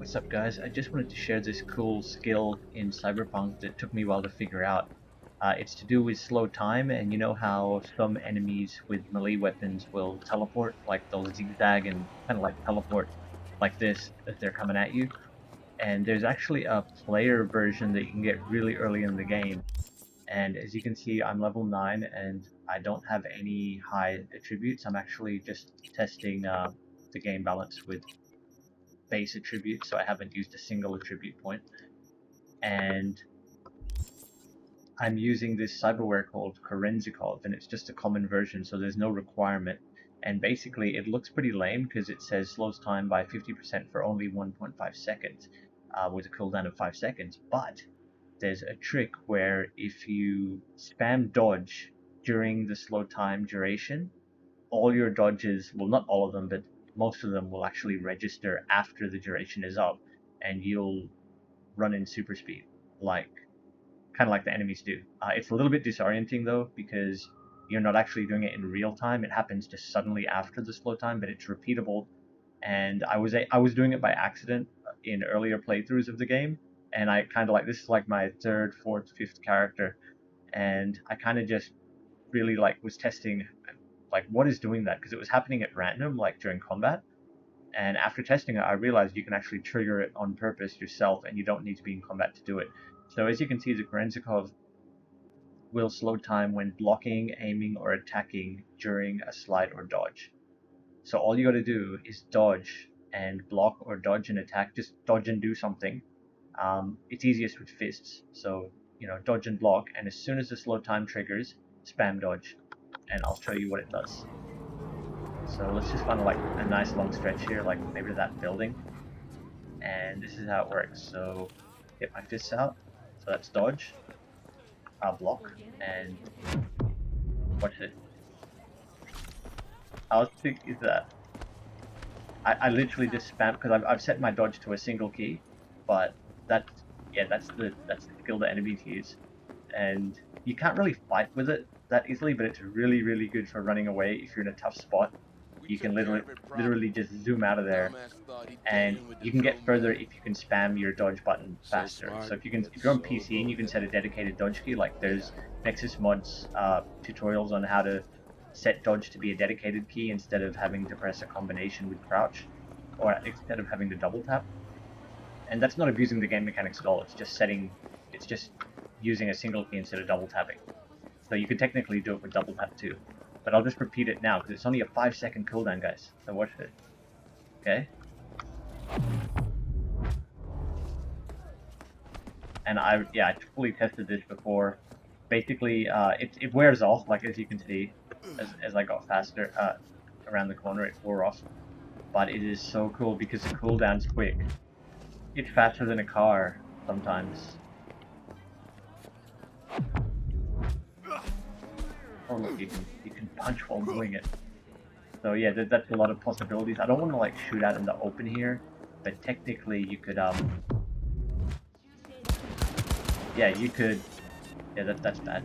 What's up guys, I just wanted to share this cool skill in Cyberpunk that took me a while to figure out. It's to do with slow time, and you know how some enemies with melee weapons will teleport, like they'll zigzag and kind of like teleport like this as they're coming at you. And there's actually a player version that you can get really early in the game. And as you can see, I'm level 9 and I don't have any high attributes. I'm actually just testing the game balance with base attributes, so I haven't used a single attribute point. And I'm using this cyberware called Kerenzikov, and it's just a common version, so there's no requirement. And basically, it looks pretty lame because it says slows time by 50% for only 1.5 seconds, with a cooldown of 5 seconds. But there's a trick where if you spam dodge during the slow time duration, all your dodges, well, not all of them, but most of them will actually register after the duration is up, and you'll run in super speed, kind of like the enemies do. It's a little bit disorienting though, because you're not actually doing it in real time. It happens just suddenly after the slow time, but it's repeatable. And I was doing it by accident in earlier playthroughs of the game, and I kind of like, this is like my third, fourth, fifth character, and I kind of just really was testing what is doing that, because it was happening at random during combat. And after testing it, I realized you can actually trigger it on purpose yourself, and you don't need to be in combat to do it. So as you can see, the Krenzikov will slow time when blocking, aiming, or attacking during a slide or dodge. So all you got to do is dodge and block, or dodge and attack. Just dodge and do something. It's easiest with fists, so dodge and block, and as soon as the slow time triggers, spam dodge, and I'll show you what it does. So let's just find a nice long stretch here, like maybe to that building, and this is how it works. So get my fists out, so that's dodge, I'll block, and watch it. How sick is that? I literally just spam, because I've set my dodge to a single key, but that's the skill that enemies use, and you can't really fight with it that easily, but it's really good for running away if you're in a tough spot. You can literally just zoom out of there, and you can get further if you can spam your dodge button faster. So if you're on PC and you can set a dedicated dodge key, like there's Nexus mods tutorials on how to set dodge to be a dedicated key instead of having to press a combination with crouch, or instead of having to double tap. And that's not abusing the game mechanics at all. It's just using a single key instead of double tapping. So you could technically do it with double tap too. But I'll just repeat it now, because it's only a 5-second cooldown, guys. So watch it. Okay? And I fully tested this before. Basically, it wears off, as you can see, as I got faster around the corner, it wore off. But it is so cool because the cooldown's quick. It's faster than a car sometimes. Oh look, you can punch while doing it. So yeah, that's a lot of possibilities. I don't want to shoot out in the open here, but technically you could that's bad.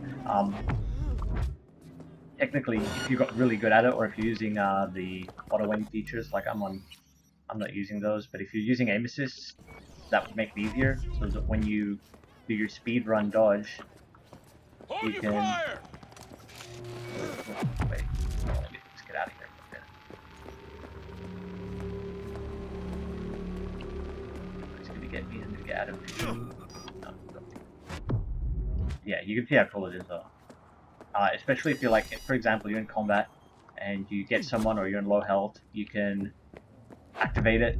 Technically, if you got really good at it, or if you're using the auto aim features, I'm not using those, but if you're using aim assist, that would make it easier, so that when you do your speed run dodge, you can... Wait, let's get out of here. It's gonna get me to get out of here. Yeah, you can see how cool it is though. Especially if you're for example, you're in combat and you get someone, or you're in low health, you can activate it,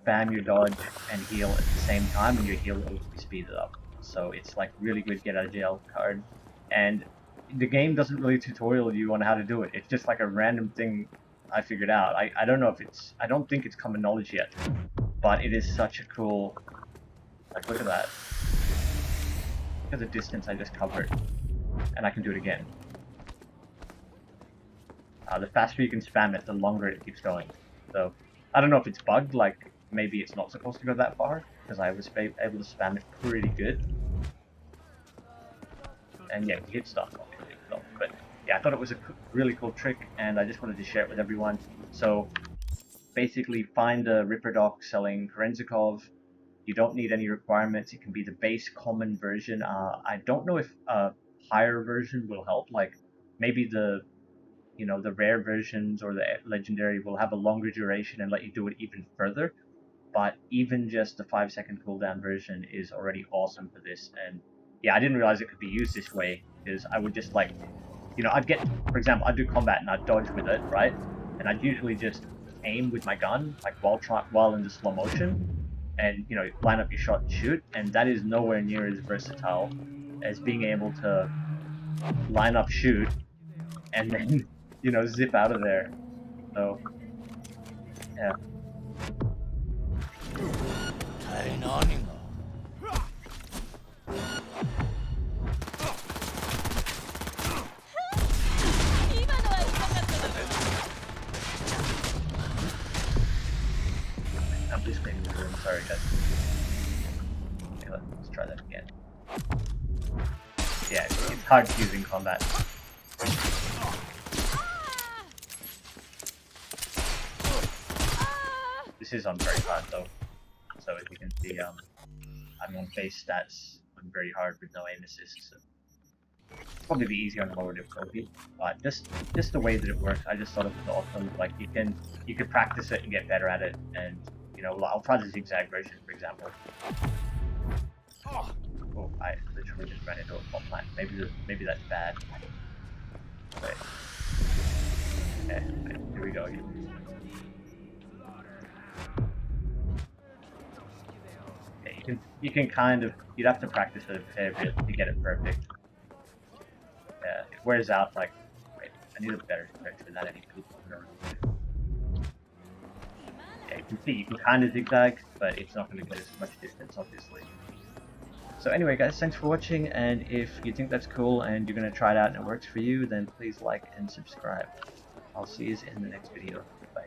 spam your dodge, and heal at the same time, and your heal will speed it up. So it's really good get out of jail card. And the game doesn't really tutorial you on how to do it. It's just a random thing I figured out. I don't know if I don't think it's common knowledge yet, but it is such a cool, look at that. Look at the distance I just covered, and I can do it again. The faster you can spam it, the longer it keeps going. So I don't know if it's bugged, maybe it's not supposed to go that far, because I was able to spam it pretty good. And yeah, you hit stuff, obviously. So, but yeah, I thought it was a really cool trick, and I just wanted to share it with everyone. So basically find a Ripper dock selling Kerenzikov. You don't need any requirements. It can be the base common version. I don't know if a higher version will help. Like maybe the the rare versions or the legendary will have a longer duration and let you do it even further. But even just the 5-second cooldown version is already awesome for this. And yeah, I didn't realize it could be used this way, because I would just like, I'd get, for example, I'd do combat and I'd dodge with it, right? And I'd usually just aim with my gun, like while in the slow motion, and line up your shot and shoot. And that is nowhere near as versatile as being able to line up, shoot, and then zip out of there. So yeah. I'm just making the room. Sorry, guys. Okay, let's try that again. Yeah, it's hard to use in combat. This is on very hard though, so as you can see, I'm on base stats on very hard with no aim assist. So probably be easier on lower difficulty, but just the way that it works, I just thought it was awesome. Like you could practice it and get better at it, and I'll try the zigzag version, for example. Oh, I literally just ran into a fault line. Maybe that's bad. Wait. Okay, here we go again. Okay, you can kind of, you'd have to practice it a fair bit to get it perfect. Yeah, it wears out like. Wait, I need a better stretch for that anyway. Yeah, you can see you can kind of zigzag, but it's not going to get as much distance, obviously. So anyway, guys, thanks for watching, and if you think that's cool and you're going to try it out and it works for you, then please like and subscribe. I'll see you in the next video. Bye.